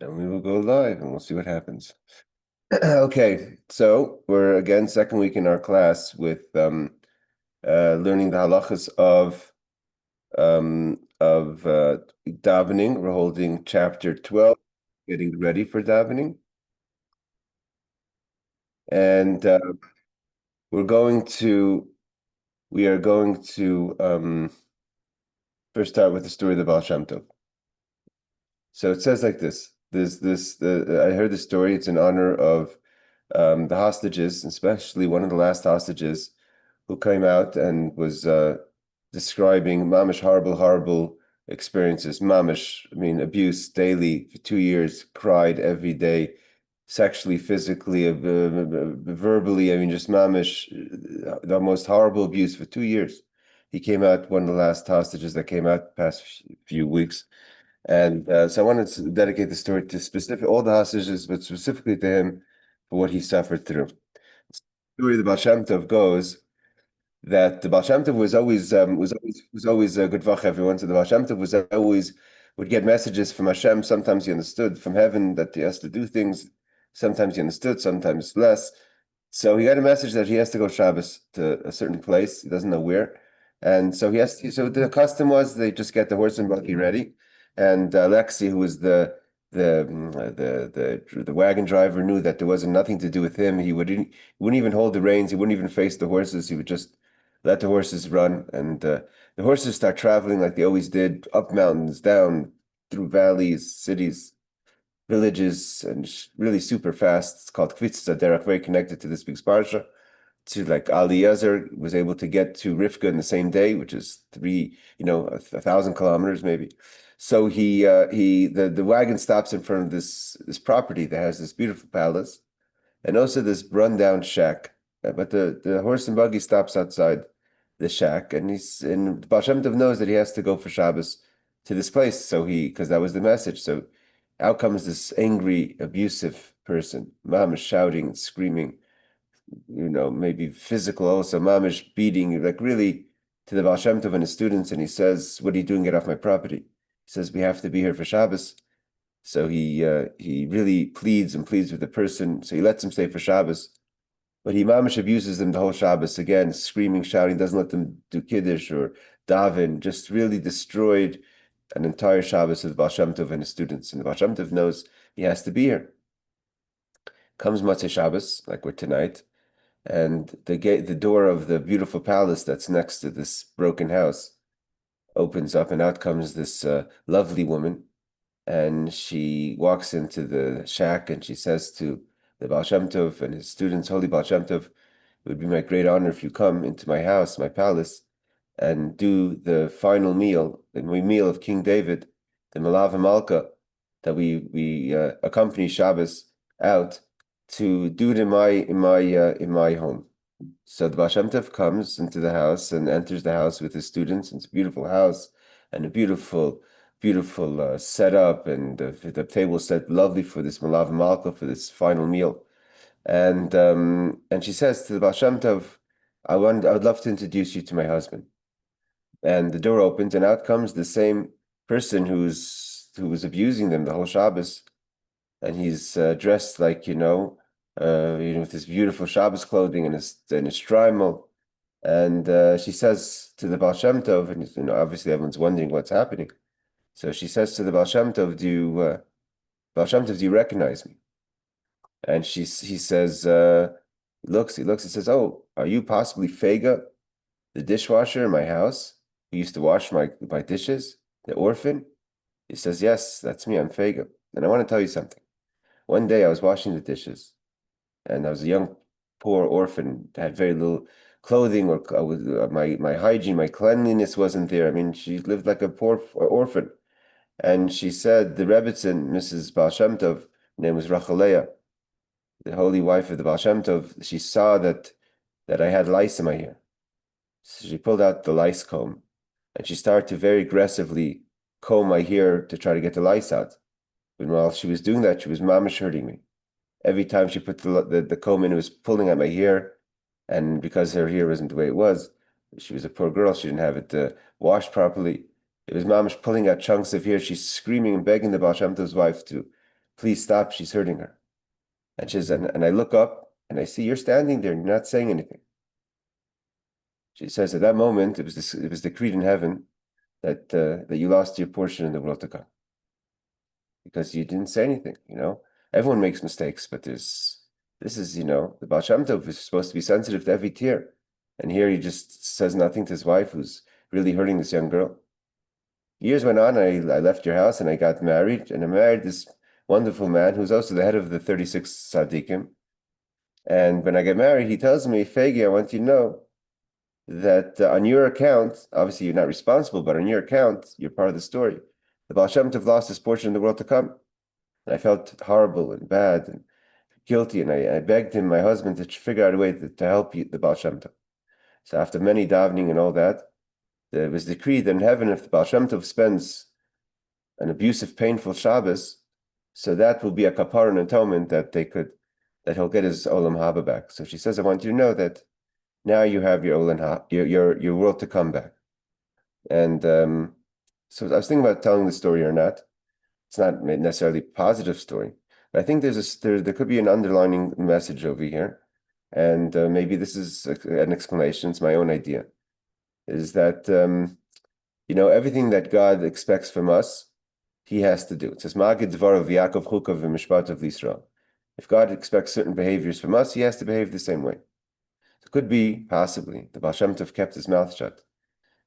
And we will go live and we'll see what happens. Okay, so we're again second week in our class with learning the halachos of davening. We're holding chapter 12, getting ready for davening. And we are going to first start with the story of the Baal Shem Tov. So it says like this. I heard the story. It's in honor of the hostages, especially one of the last hostages who came out and was describing mamish horrible experiences. Mamish, I mean, abuse daily for 2 years, cried every day, sexually, physically, verbally. I mean, just mamish, the most horrible abuse for 2 years. He came out, one of the last hostages that came out the past few weeks. And so I wanted to dedicate the story to all the hostages, but specifically to him for what he suffered through. The story of the Baal Shem Tov goes that the Baal Shem Tov was always a good vach, everyone. So the Baal Shem Tov was always would get messages from Hashem. Sometimes he understood from heaven that he has to do things. Sometimes he understood, sometimes less. So he got a message that he has to go Shabbos to a certain place. He doesn't know where. And so so the custom was they just get the horse and buggy ready. And Lexi, who was the wagon driver, knew that there wasn't nothing to do with him. He wouldn't even hold the reins. He wouldn't even face the horses. He would just let the horses run. And the horses start traveling like they always did, up mountains, down through valleys, cities, villages, and really super fast. It's called Kitzur Shulchan Aruch, very connected to this big parsha. To like Ali Yazar was able to get to Rivka in the same day, which is 1,000 kilometers maybe. So the wagon stops in front of this property that has this beautiful palace and also this rundown shack. But the horse and buggy stops outside the shack, and Baal Shem Tov knows that he has to go for Shabbos to this place. So because that was the message. So out comes this angry, abusive person, mamish shouting and screaming, maybe physical also, mamish beating, like really to the Baal Shem Tov and his students. And he says, "What are you doing? Get off my property." He says, "We have to be here for Shabbos." So he really pleads with the person. So he lets him stay for Shabbos. But he mamish abuses them the whole Shabbos, again, screaming, shouting, doesn't let them do Kiddush or daven, just really destroyed an entire Shabbos of the Baal Shem Tov and his students. And the Baal Shem Tov knows he has to be here. Comes Motzaei Shabbos, like we're tonight, and the door of the beautiful palace that's next to this broken house opens up, and out comes this lovely woman, and she walks into the shack, and she says to the Baal Shem Tov and his students, "Holy Baal Shem Tov, it would be my great honor if you come into my house, my palace, and do the final meal, the meal of King David, the Malav Malka, that we accompany Shabbos out to do it in my home." So the Baal Shem Tov comes into the house and enters the house with his students. It's a beautiful house and a beautiful setup, and the table set lovely for this Malav Malka, for this final meal. And she says to the Baal Shem Tov, I would love to introduce you to my husband." And the door opens, and out comes the same person who was abusing them the whole Shabbos, and he's dressed like with his beautiful Shabbos clothing and his shtreimel. And she says to the Baal Shem Tov, and obviously everyone's wondering what's happening. So she says to the Baal Shem Tov, Baal Shem Tov, do you recognize me?" And he says, he looks, he says, "Oh, are you possibly Fega, the dishwasher in my house, who used to wash my dishes, the orphan?" He says, "Yes, that's me, I'm Fega. And I want to tell you something. One day I was washing the dishes, and I was a young, poor orphan, had very little clothing, or my hygiene, my cleanliness wasn't there. I mean, she lived like a poor orphan." And she said, the Rebbitzin, Mrs. Baal Shem Tov, her name was Rachaleah, the holy wife of the Baal Shem Tov, she saw that I had lice in my hair. So she pulled out the lice comb, and she started to very aggressively comb my hair to try to get the lice out. And while she was doing that, she was mamish hurting me. Every time she put the comb in, it was pulling at my hair. And because her hair wasn't the way it was, she was a poor girl, she didn't have it washed properly. It was mamish pulling out chunks of hair. She's screaming and begging the Baal Shem Tov's wife to Please stop, she's hurting her. And she says, and I look up and I see you're standing there and you're not saying anything. She says at that moment, it was decreed in heaven that you lost your portion in the world to come. Because you didn't say anything, Everyone makes mistakes, but this is, the Baal Shem Tov is supposed to be sensitive to every tear. And here he just says nothing to his wife who's really hurting this young girl. Years went on, I left your house and I got married, and I married this wonderful man who's also the head of the 36 Tzaddikim. And when I get married, he tells me, Fegi, I want you to know that on your account, obviously you're not responsible, but on your account, you're part of the story. The Baal Shem Tov lost his portion in the world to come. And I felt horrible and bad and guilty, and I begged him, my husband, to figure out a way to help you, the Baal Shem Tov. So after many davening and all that, it was decreed that in heaven, if the Baal Shem Tov spends an abusive, painful Shabbos, so that will be a kapara and atonement that he'll get his olam haba back. So she says, I want you to know that now you have your olam haba, your world to come back. And so I was thinking about telling the story or not. It's not necessarily a positive story, but I think there could be an underlining message over here, and maybe this is an explanation. It's my own idea. Is that everything that God expects from us, He has to do. It says, "Magid dvarav v'Yaakov chukav v'mishpatav l'Yisrael." If God expects certain behaviors from us, He has to behave the same way. It could be possibly the Baal Shem Tov kept his mouth shut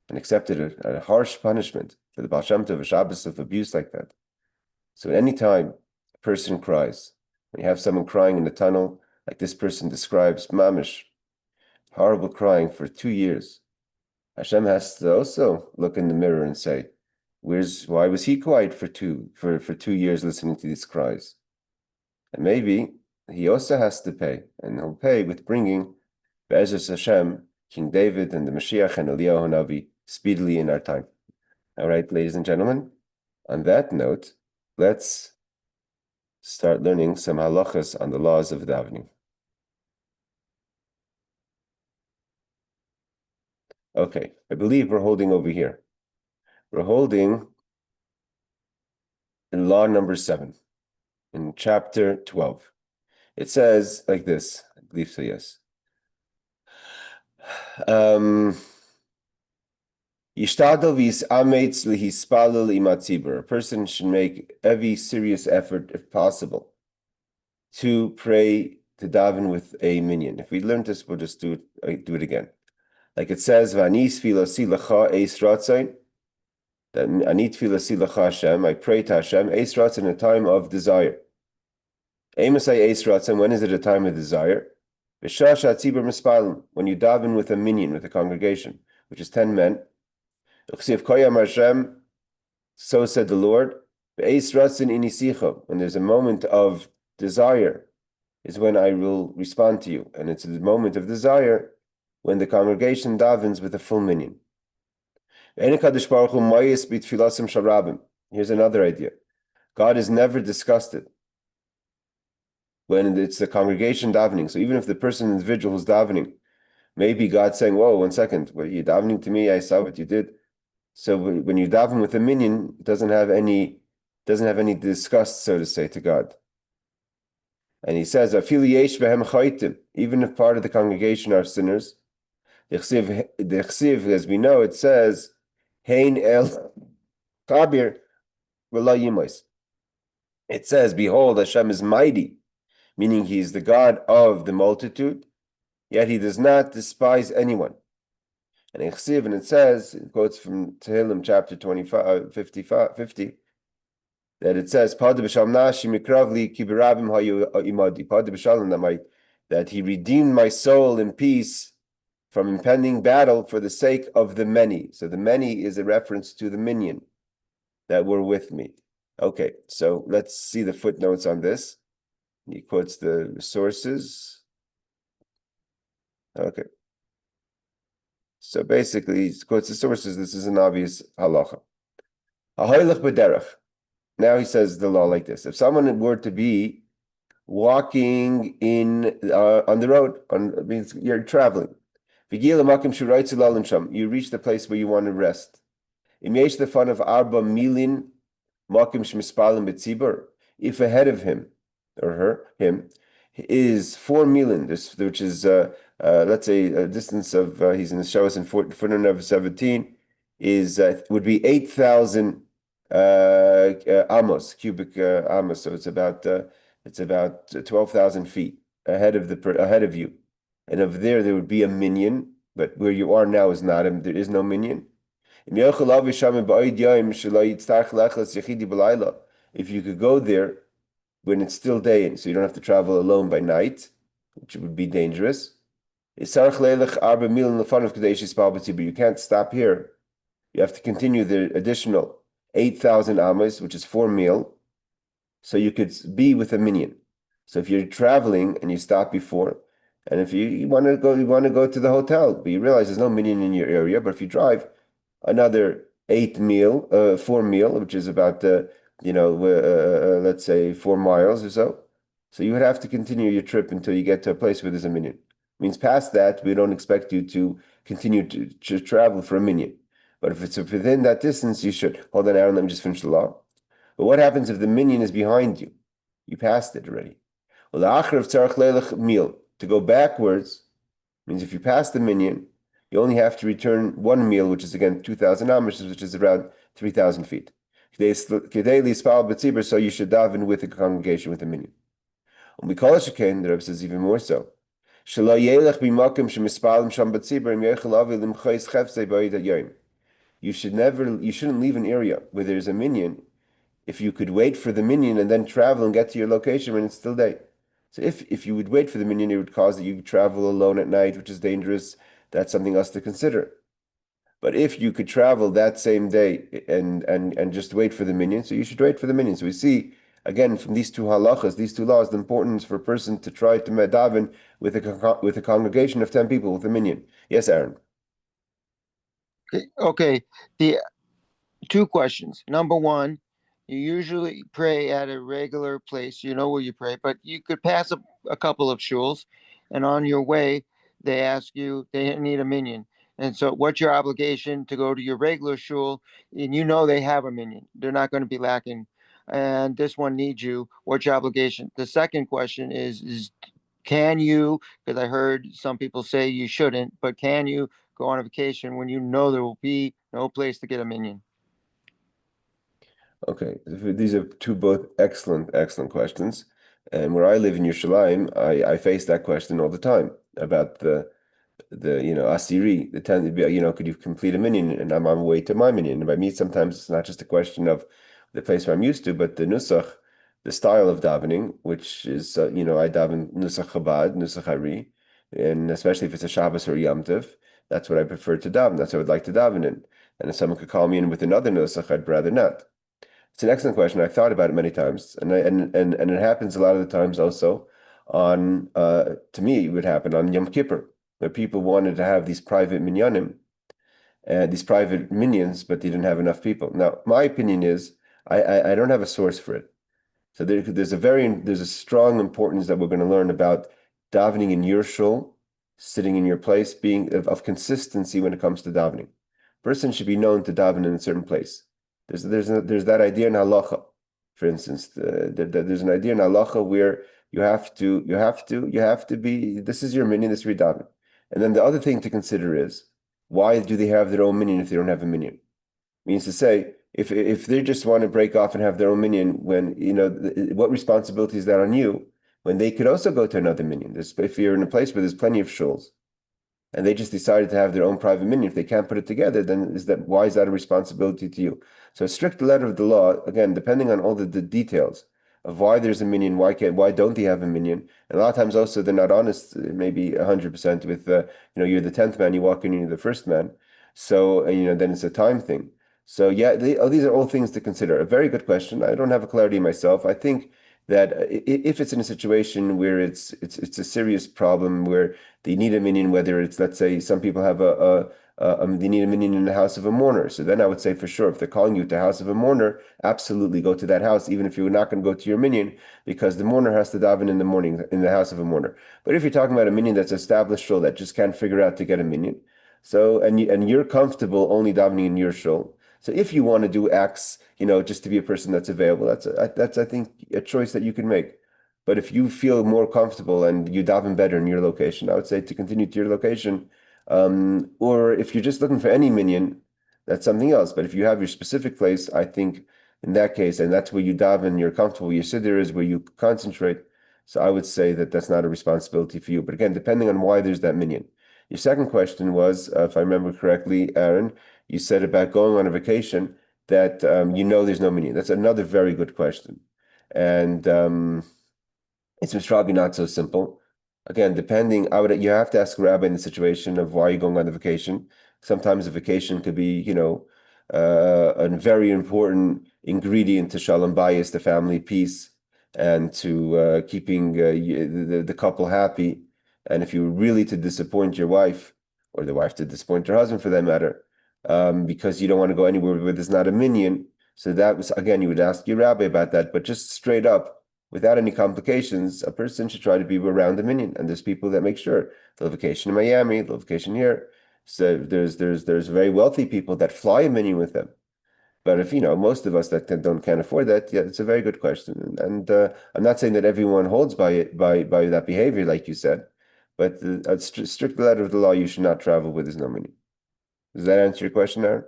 and accepted a harsh punishment for the Baal Shem Tov, a Shabbos of abuse like that. So at any time a person cries, when you have someone crying in the tunnel, like this person describes, mamish, horrible crying for 2 years, Hashem has to also look in the mirror and say, why was he quiet for 2 years listening to these cries? And maybe he also has to pay, and he'll pay with bringing Be'ezus Hashem, King David and the Mashiach and Eliyahu Hanavi speedily in our time. All right, ladies and gentlemen, on that note, let's start learning some halachos on the laws of davening. Okay, I believe we're holding over here. We're holding in law number 7, in chapter 12. It says like this, I believe so, yes. A person should make every serious effort, if possible, to pray, to daven with a minyan. If we learned this, we'll just do it again. Like it says, "V'ani tefilasi lecha eis ratzain," that ani tefilasi lecha Hashem, I pray to Hashem, eis ratzain, in a time of desire. Emasai eis ratzain, when is it a time of desire? V'shah shatzibur mispalim, when you daven with a minyan, with a congregation, which is 10 men. Uchsiv koyam Hashem, so said the Lord, v'eis ratzin inisicha, when there's a moment of desire, is when I will respond to you. And it's the moment of desire when the congregation davens with a full minyan. Here's another idea. God is never disgusted when it's the congregation davening. So even if the individual who's davening, maybe God's saying, whoa, 1 second, well, you're davening to me, I saw what you did. So when you daven with a minyan, it doesn't have any disgust, so to say, to God. And he says, even if part of the congregation are sinners, the chsiv, as we know, it says, Hein el kabir v'lo yimos. It says, behold, Hashem is mighty, meaning He is the God of the multitude, yet He does not despise anyone. And in chsiv, and it says, it quotes from Tehillim chapter 50, that it says, that He redeemed my soul in peace from impending battle for the sake of the many. So the many is a reference to the minyan that were with me. Okay, so let's see the footnotes on this. He quotes the sources. Okay. So basically, he quotes the sources. This is an obvious halacha. Now he says the law like this. If someone were to be walking on the road, means you're traveling, you reach the place where you want to rest. if ahead of him or him is 4 milin, which is let's say a distance of he's in the Shabbos in footnote number 17 is would be 8,000 amos, cubic amos. So it's about 12,000 feet ahead of you, and over there would be a minion, but where you are now is not. There is no minion. If you could go there when it's still day, and so you don't have to travel alone by night, which would be dangerous. But you can't stop here. You have to continue the additional 8,000 amas, which is 4 mil, so you could be with a minion. So if you're traveling and you stop before, and if you want to go to the hotel, but you realize there's no minion in your area, but if you drive another 4 mil, which is about let's say 4 miles or so. So you would have to continue your trip until you get to a place where there's a minion. Means past that, we don't expect you to continue to travel for a minion. But if it's within that distance, you should. Hold on, Aaron, let me just finish the law. But what happens if the minion is behind you? You passed it already. Well, to go backwards means if you pass the minion, you only have to return 1 mil, which is again 2,000 amos, which is around 3,000 feet. So you should daven with the congregation, with the minion. And we call it shekain, the Rebbe says even more so. You shouldn't leave an area where there's a minion if you could wait for the minion and then travel and get to your location when it's still day. So if you would wait for the minion, it would cause that you travel alone at night, which is dangerous. That's something else to consider. But if you could travel that same day and just wait for the minion, so you should wait for the minion. So we see again from these two halachos, these two laws, the importance for a person to try to daven with a congregation of 10 people with a minion. Yes, Aaron. Okay. The two questions. Number one, you usually pray at a regular place. You know where you pray, but you could pass a couple of shuls, and on your way, they ask you, they need a minion. And so what's your obligation to go to your regular shul? And you know they have a minion. They're not going to be lacking. And this one needs you. What's your obligation? The second question is can you, because I heard some people say you shouldn't, but can you go on a vacation when you know there will be no place to get a minion? Okay, these are two both excellent questions. And where I live in Yerushalayim, I face that question all the time about the asiri, the 10, could you complete a minion? And I'm on my way to my minion. And by me, sometimes it's not just a question of the place where I'm used to, but the nusach, the style of davening, which is, I daven nusach Chabad, nusach Hari, and especially if it's a Shabbos or Yom Tov, that's what I prefer to daven. That's what I would like to daven in. And if someone could call me in with another nusach, I'd rather not. It's an excellent question. I've thought about it many times, and it happens a lot of the times also on, to me, it would happen on Yom Kippur, where people wanted to have these private minyanim, these private minions, but they didn't have enough people. Now, my opinion is, I don't have a source for it. So there's a strong importance that we're going to learn about davening in your shul, sitting in your place, being of consistency when it comes to davening. Person should be known to daven in a certain place. There's that idea in halacha, for instance. There's an idea in halacha where you have to be. This is your minion. This is your daven. And then the other thing to consider is why do they have their own minion if they don't have a minion? Means to say if they just want to break off and have their own minion, when what responsibility is that on you when they could also go to another minion? If you're in a place where there's plenty of shuls, and they just decided to have their own private minion, if they can't put it together, then why is that a responsibility to you? So a strict letter of the law, again, depending on all the details of why there's a minion, why don't they have a minion? And a lot of times also they're not honest, maybe 100% with, you're the 10th man, you walk in, you're the first man. So, then it's a time thing. So yeah, these are all things to consider. A very good question. I don't have a clarity myself. I think that if it's in a situation where it's a serious problem where they need a minion, whether it's, let's say, some people have they need a minion in the house of a mourner. So then I would say for sure, if they're calling you to the house of a mourner, absolutely go to that house, even if you're not going to go to your minion, because the mourner has to daven in the morning in the house of a mourner. But if you're talking about a minion that's established shul that just can't figure out to get a minion, so and you're comfortable only davening in your shul, So if you want to do X, just to be a person that's available, that's I think a choice that you can make. But if you feel more comfortable and you daven better in your location, I would say to continue to your location. Or if you're just looking for any minyan, that's something else. But if you have your specific place, I think in that case, and that's where you daven, you're comfortable, your siddur is where you concentrate. So I would say that that's not a responsibility for you. But again, depending on why there's that minyan. Your second question was, if I remember correctly, Aaron, you said about going on a vacation that there's no minyan. That's another very good question. And it's probably not so simple. Again, you have to ask a rabbi in the situation of why you're going on the vacation. Sometimes a vacation could be, a very important ingredient to shalom bayis, the family peace, and to keeping the couple happy. And if you were really to disappoint your wife, or the wife to disappoint her husband for that matter, because you don't want to go anywhere where there's not a minyan. So that was, again, you would ask your rabbi about that, but just straight up, without any complications, a person should try to be around the minyan. And there's people that make sure they'll vacation in Miami, they'll vacation here. So there's very wealthy people that fly a minyan with them. But if most of us that can't afford that, yeah, it's a very good question. And I'm not saying that everyone holds by it by that behavior, like you said, but a strict letter of the law, you should not travel with his nominee. Does that answer your question, Aaron?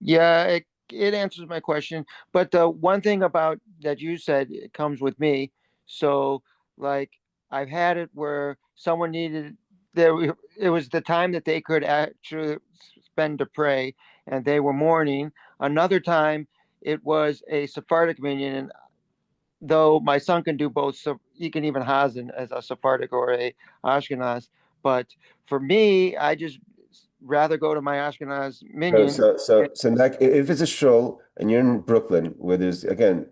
Yeah, it answers my question. But the one thing about that you said, it comes with me. So, like, I've had it where someone needed it was the time that they could actually spend to pray, and they were mourning. Another time, it was a Sephardic minyan, and though my son can do both, so he can even hazen as a Sephardic or a Ashkenaz. But for me, I just rather go to my Ashkenaz So, minyan. so, so, so if it's a shul and you're in Brooklyn, where there's again,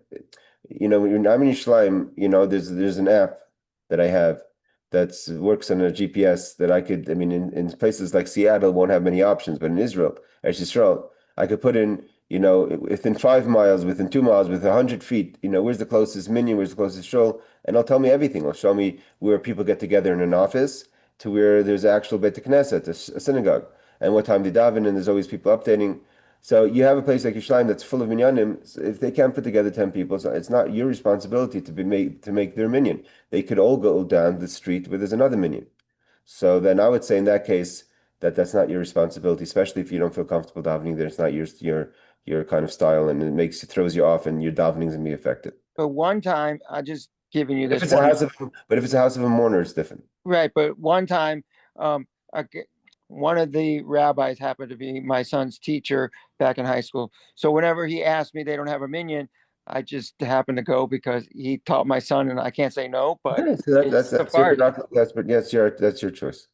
when I'm in Yerushalayim, there's an app that I have that works on a GPS that I could. I mean, in places like Seattle, won't have many options, but in Israel, Israel, I could put in, within 5 miles, within 2 miles, within 100 feet, where's the closest minyan, where's the closest shul, and it'll tell me everything. It'll show me where people get together in an office to where there's actual Beit Knesset, a synagogue, and what time they daven, and there's always people updating. So you have a place like Yerushalayim that's full of minyanim. So if they can't put together 10 people, so it's not your responsibility to make their minyan. They could all go down the street where there's another minyan. So then I would say in that case that's not your responsibility, especially if you don't feel comfortable davening there. It's not your kind of style, and it throws you off, and your davening's gonna be affected. But one time, I just giving you If this it's a one, house of, but if it's a house of a mourner, it's different. right? But one time, um, one of the rabbis happened to be my son's teacher back in high school. So whenever he asked me, they don't have a minyan, I just happened to go because he taught my son, and I can't say no. But Okay, so it's that's your Sephardi. that's your choice.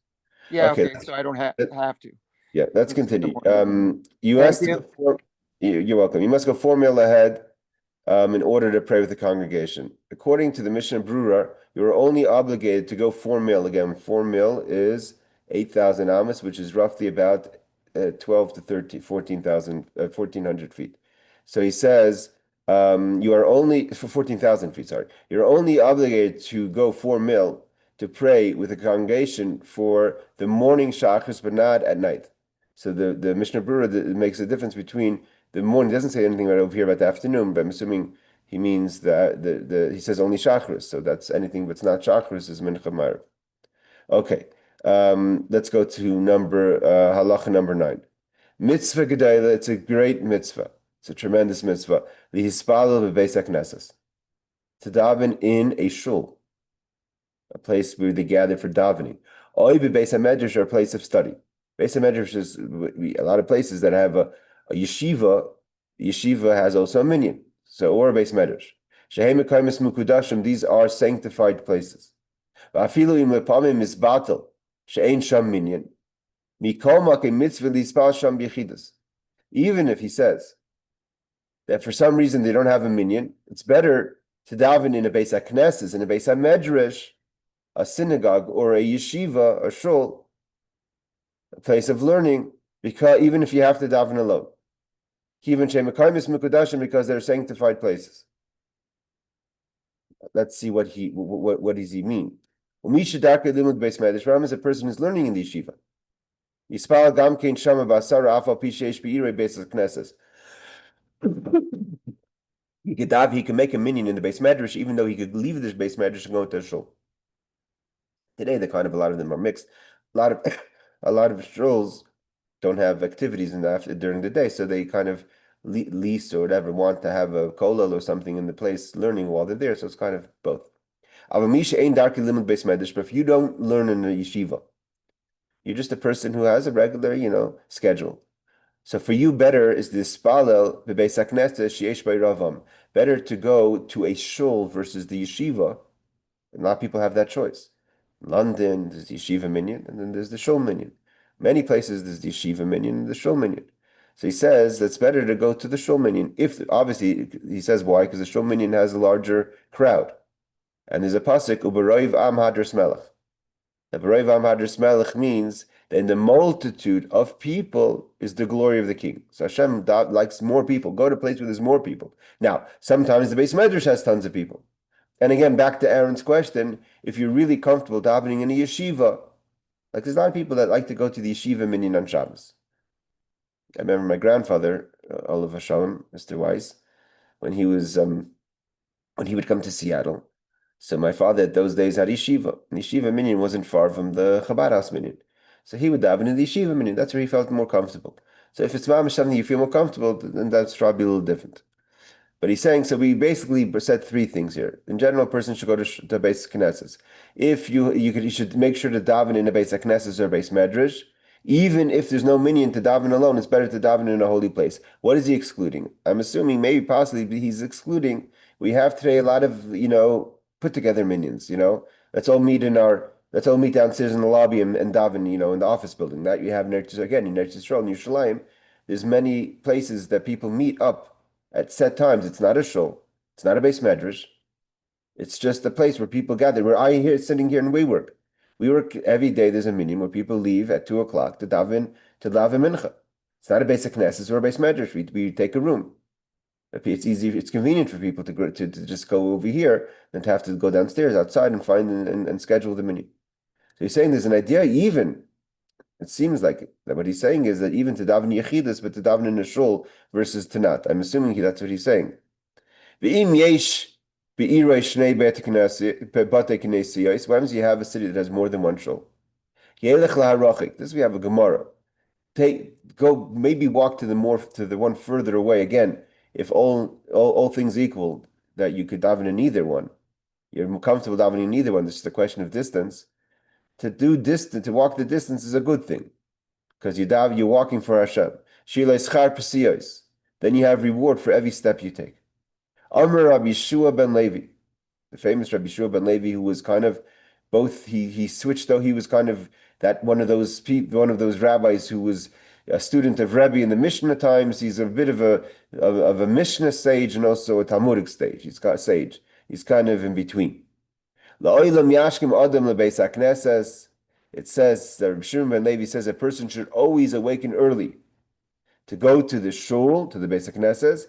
Yeah, Okay, okay. So I don't have to yeah, let's miss the continue. morning. You Thank asked to you. go you're welcome. You must go 4 mil ahead in order to pray with the congregation. According to the Mishnah Brura, you are only obligated to go 4 mil. Again, 4 mil is 8,000 amos, which is roughly about 12 to 13, 14,000, 1,400 feet. So he says you are only for 14,000 feet. Sorry, you're only obligated to go 4 mil to pray with the congregation for the morning shachris, but not at night. So the Mishnah Brura makes a difference between the morning. Doesn't say anything right over here about the afternoon, but I'm assuming he means that he says only shachris. So that's anything that's not shachris is mincha ma'ariv. Okay, let's go to halacha number 9. Mitzvah gedayla. It's a great mitzvah. It's a tremendous mitzvah. The hispalel bebeis haknesses, to daven in a shul, a place where they gather for davening. Oy bebeis hamedrash, or a place of study. Beis hamedrash is a lot of places that have a yeshiva. Yeshiva has also a minyan, so or a beis medrash. Shehem mekaymis mukudashim. These are sanctified places. Va'afilu im lepamim misbatel she'ein sham minyan. Mikol makim mitzvah lispal sham b'yechidus. Even if he says that for some reason they don't have a minyan, it's better to daven in a beis haknesses, in a beis hamedrash, a synagogue or a yeshiva, a shul, a place of learning, because even if you have to daven alone. Even shemekaymis mukudashim, because they're sanctified places. Let's see what does he mean. Ram is a person who's learning in the yeshiva. Yispal gam kein shama basara afal pi sheish beirei beis knesses. He can make a minyan in the base medrash, even though he could leave this base medrash and go into a shul. Today, a lot of them are mixed. A lot of a lot of shuls don't have activities in during the day, so they kind of lease or whatever want to have a kollel or something in the place learning while they're there. So it's kind of both. But if you don't learn in a yeshiva, you're just a person who has a regular, schedule. So for you, better is the spalel bebeis hakneses sheyesh bei ravam. Better to go to a shul versus the yeshiva. And a lot of people have that choice. In London, there's the yeshiva minyan, and then there's the shul minyan. Many places there's the yeshiva minyan and the shul minyan. So he says that's better to go to the shul minyan. If obviously he says why, because the shul minyan has a larger crowd, and there's a pasuk uberoiv am hadras melech. The beroiv am hadras melech means that in the multitude of people is the glory of the king. So Hashem likes more people. Go to a place where there's more people. Now, sometimes the base medrash has tons of people. And again, back to Aaron's question, if you're really comfortable davening in a yeshiva, like there's a lot of people that like to go to the yeshiva minyan on Shabbos. I remember my grandfather, Olav Hashem, Mr. Weiss, when he would come to Seattle. So my father at those days had yeshiva. And yeshiva minyan wasn't far from the Chabad house minyan. So he would daven in the yeshiva minyan. That's where he felt more comfortable. So if it's mamash something you feel more comfortable, then that's probably a little different. But he's saying, so we basically said three things here. In general, a person should go to base knesses. If you should make sure to daven in a base knesses or base medrash. Even if there's no minyan to daven alone, it's better to daven in a holy place. What is he excluding? I'm assuming maybe possibly he's excluding. We have today a lot of put together minions. Let's all meet downstairs in the lobby and daven. In the office building. That you have in Eretz Yisrael, in Yerushalayim. There's many places that people meet up at set times. It's not a shul. It's not a base medrash. It's just a place where people gather. Where sitting here and we work. We work every day. There's a minyan where people leave at 2:00 to daven mincha. It's not a basic knesses or a base medrash. We take a room. It's easy. It's convenient for people to just go over here than to have to go downstairs outside and find and schedule the minyan. So he's saying there's an idea even. It seems like that what he's saying is that even to daven yechidus, but to daven in a shul versus to not. I'm assuming that's what he's saying. What happens if you have a city that has more than one shul? This we have a Gemara. Go maybe walk to the one further away. Again, if all things equal, that you could daven in either one. You're more comfortable davening in either one. This is a question of distance. To walk the distance is a good thing, because you're walking for Hashem. Then you have reward for every step you take. Amr Rabbi Yeshua ben Levi, the famous Rabbi Yeshua ben Levi, who was kind of both. He switched though. He was kind of one of those rabbis who was a student of Rebbe in the Mishnah times. He's a bit of a Mishnah sage and also a Talmudic sage. He's got sage. He's kind of in between. It says that Rabbi Shimon ben Levi says a person should always awaken early to go to the shul, to the Beis HaKnesses,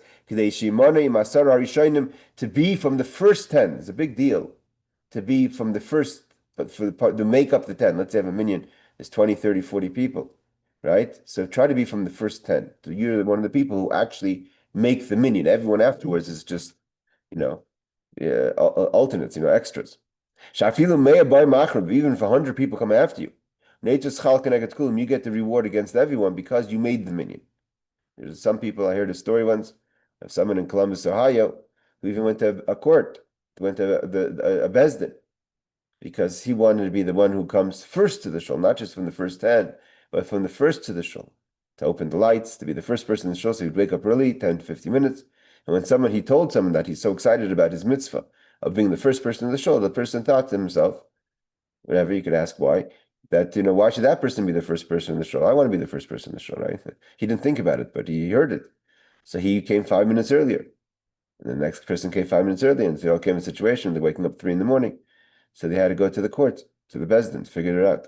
to be from the first 10. It's a big deal to be from the first, but to make up the 10. Let's say I have a minyan, there's 20, 30, 40 people, right? So try to be from the first 10. So you're one of the people who actually make the minyan. Everyone afterwards is just, alternates, extras. Even if 100 people come after you, you get the reward against everyone because you made the minyan. There's some people, I heard a story once of someone in Columbus, Ohio, who even went to a court, went to a bezdin, because he wanted to be the one who comes first to the shul, not just from the first 10, but from the first to the shul, to open the lights, to be the first person in the shul, so he'd wake up early, 10 to 50 minutes. And when he told someone that he's so excited about his mitzvah of being the first person in the shul, the person thought to himself, whatever, you could ask why, that, why should that person be the first person in the shul? I want to be the first person in the shul, right? He didn't think about it, but he heard it. So he came 5 minutes earlier. And the next person came 5 minins earlier, and they all came in a situation, they're waking up 3 a.m. So they had to go to the court, to the bezdin, to figure it out.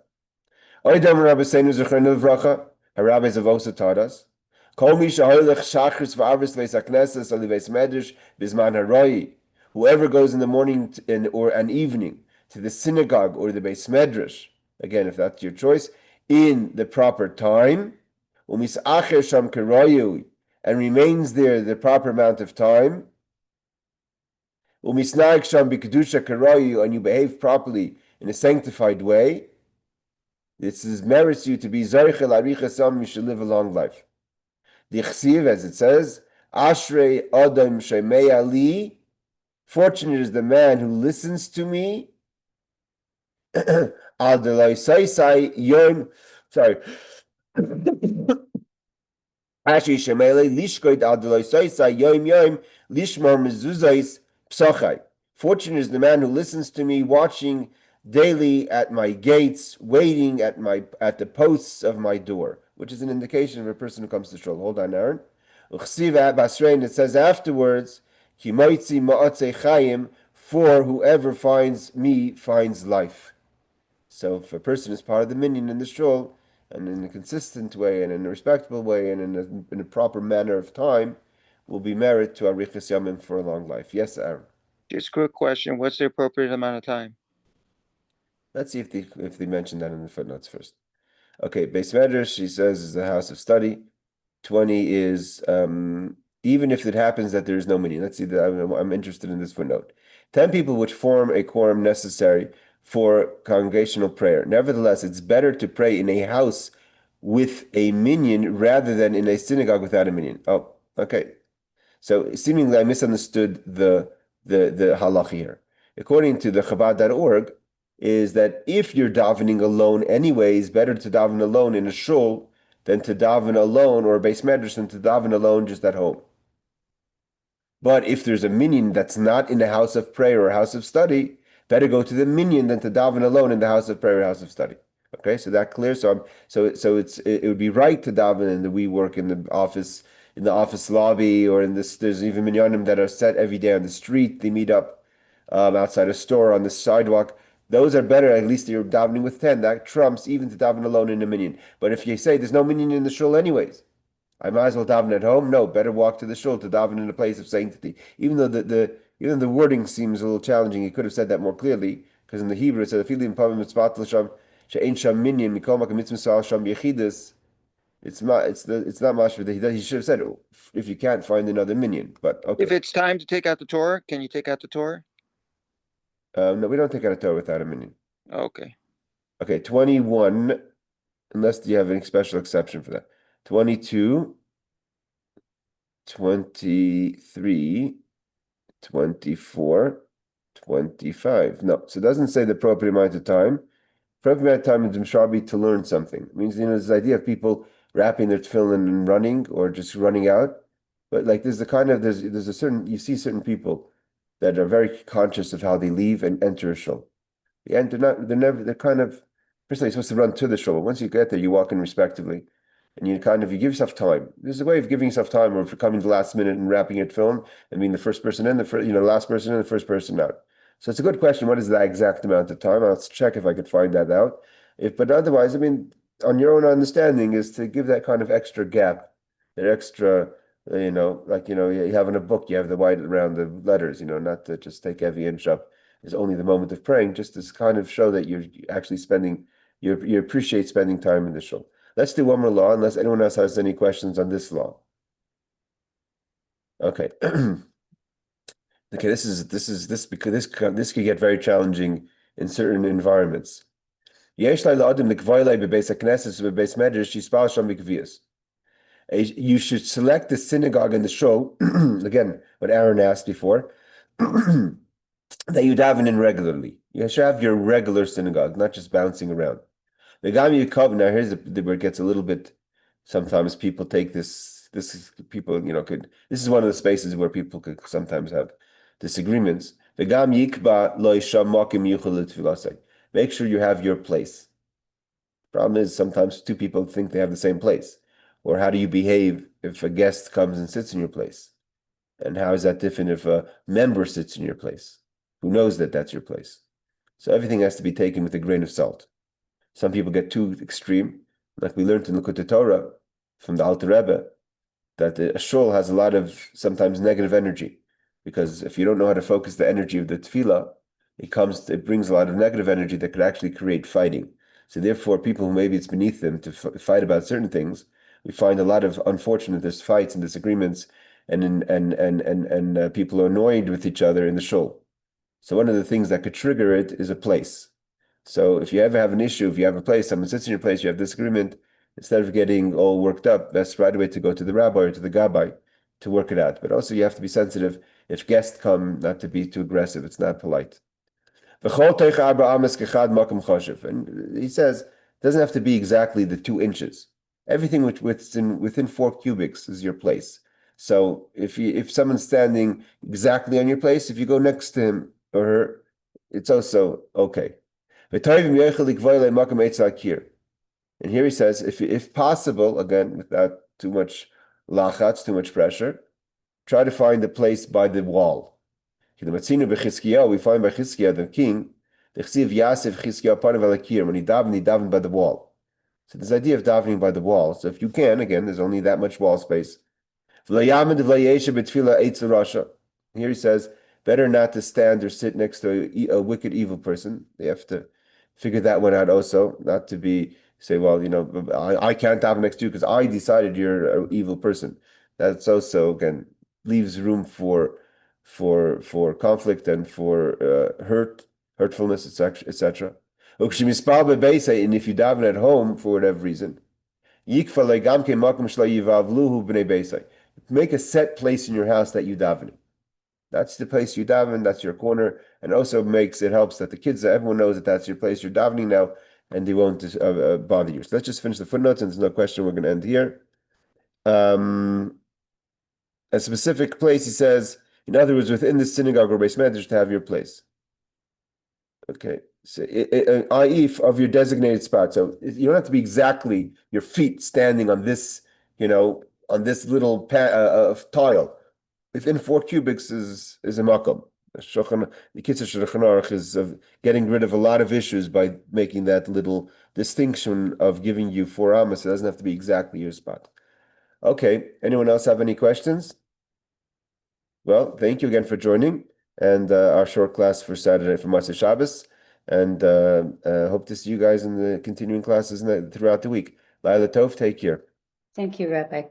Our rabbis have also taught us. Whoever goes in the morning or an evening to the synagogue or the Beis Medrash, again, if that's your choice, in the proper time, umis'acher sham keroyu, and remains there the proper amount of time, umisnag sham b'kedusha keroyu, and you behave properly in a sanctified way, this is merits you to be Zarichel Arichasam, you should live a long life. The Chsiv, as it says, Ashrei Adam Shemei Ali, fortunate is the man who listens to me. Al Deloi Saisai Yom, sorry. Ashrei Shemei Ali, Lishkoit Al Deloi Saisai Yom Yom, Lishmar Mezuzais Psachai. Fortunate is the man who listens to me, watching daily at my gates, waiting at the posts of my door, which is an indication of a person who comes to shul. Hold on, Aaron. It says afterwards, Motzaei Chayim, for whoever finds me finds life. So if a person is part of the minyan in the shul, and in a consistent way, and in a respectable way, and in a proper manner of time, will be merit to Arichas Yamim for a long life. Yes, Aaron. Just a quick question. What's the appropriate amount of time? Let's see if they mention that in the footnotes first. Okay, Beis Medrash, she says, is the house of study. 20 is even if it happens that there is no minyan. Let's see that I'm interested in this footnote. 10 people which form a quorum necessary for congregational prayer. Nevertheless, it's better to pray in a house with a minyan rather than in a synagogue without a minyan. Oh, okay. So seemingly I misunderstood the halacha here. According to the Chabad.org, is that if you're davening alone anyways, better to daven alone in a shul than to daven alone, or a Beis Medrash than to daven alone just at home. But if there's a minyan that's not in a house of prayer or a house of study, better go to the minyan than to daven alone in the house of prayer or house of study. Okay, so that clear. So it would be right to daven in the WeWork in the office lobby, or in this. There's even minyanim that are set every day on the street. They meet up outside a store on the sidewalk. Those are better. At least you're davening with 10. That trumps even to daven alone in a minyan. But if you say there's no minyan in the shul anyways, I might as well daven at home. No, better walk to the shul to daven in a place of sanctity. Even though the wording seems a little challenging, he could have said that more clearly, because in the Hebrew it says "Afilim pavim mitzvat l'sham she'ein sham minyan mikol makam mitzvah sham yechidus." It's not mashma. He should have said if you can't find another minyan. But okay. If it's time to take out the Torah, can you take out the Torah? No, we don't take out a Torah without a minyan. Okay. Okay, 21, unless you have any special exception for that. 22, 23, 24, 25. No, so it doesn't say the appropriate amount of time. Appropriate amount of time is Mshabi to learn something. It means, this idea of people wrapping their tefillin and running, or just running out. But like there's a certain, you see certain people that are very conscious of how they leave and enter a shul. And they're kind of, first of all, you're supposed to run to the shul. But once you get there, you walk in respectively. And you give yourself time. There's a way of giving yourself time, or if you're coming to the last minute and wrapping your film and being the first person in, the last person in, the first person out. So it's a good question. What is that exact amount of time? I'll check if I could find that out. But otherwise, on your own understanding is to give that kind of extra gap, that extra, you have in a book, you have the white around the letters, not to just take every inch up is only the moment of praying, just to kind of show that you're actually you appreciate spending time in the shul. Let's do one more law, unless anyone else has any questions on this law. Okay. Okay, this because this could get very challenging in certain environments. You should select the synagogue and the shul, again, what Aaron asked before, that you daven in regularly. You should have your regular synagogue, not just bouncing around. Now here's where it gets a little bit. Sometimes people take this is one of the spaces where people could sometimes have disagreements. Make sure you have your place. Problem is sometimes two people think they have the same place. Or how do you behave if a guest comes and sits in your place? And how is that different if a member sits in your place? Who knows that that's your place? So everything has to be taken with a grain of salt. Some people get too extreme, like we learned in Likutei Torah from the Alter Rebbe, that a shul has a lot of sometimes negative energy, because if you don't know how to focus the energy of the tefilah, it brings a lot of negative energy that could actually create fighting. So therefore, people who maybe it's beneath them to fight about certain things, we find a lot of unfortunate there's fights and disagreements, and people are annoyed with each other in the shul. So one of the things that could trigger it is a place. So if you ever have an issue, if you have a place, someone sits in your place, you have disagreement, instead of getting all worked up, best right away to go to the rabbi or to the gabbai to work it out. But also you have to be sensitive. If guests come, not to be too aggressive. It's not polite. And he says it doesn't have to be exactly the 2 inches. Everything within 4 cubics is your place. So if someone's standing exactly on your place, if you go next to him or her, it's also okay. And here he says, if possible, again, without too much lachatz, too much pressure, try to find a place by the wall. We find by Chizkiah, the king, when he davened by the wall. So this idea of davening by the wall. So if you can, again, there's only that much wall space. Here he says, better not to stand or sit next to a wicked, evil person. They have to figure that one out also, not to say, well, I can't daven next to you because I decided you're an evil person. That's also, again, leaves room for conflict and for hurtfulness, etc. And if you daven at home for whatever reason, make a set place in your house that you daven. That's the place you daven, that's your corner, and also helps that the kids, everyone knows that that's your place you're davening now, and they won't bother you. So let's just finish the footnotes, and there's no question, we're going to end here. A specific place, he says, in other words, within the synagogue or Beis Medrash, to have your place. Okay, so i.e. of your designated spot. So you don't have to be exactly your feet standing on this, on this little tile. Within 4 cubics is a makom. The Kitzur Shulchan Aruch is of getting rid of a lot of issues by making that little distinction of giving you 4 amas. It doesn't have to be exactly your spot. Okay, anyone else have any questions? Well, thank you again for joining and our short class for Saturday for Motzaei Shabbos, and hope to see you guys in the continuing classes throughout the week. Laila Tov, take care. Thank you, Rabbi.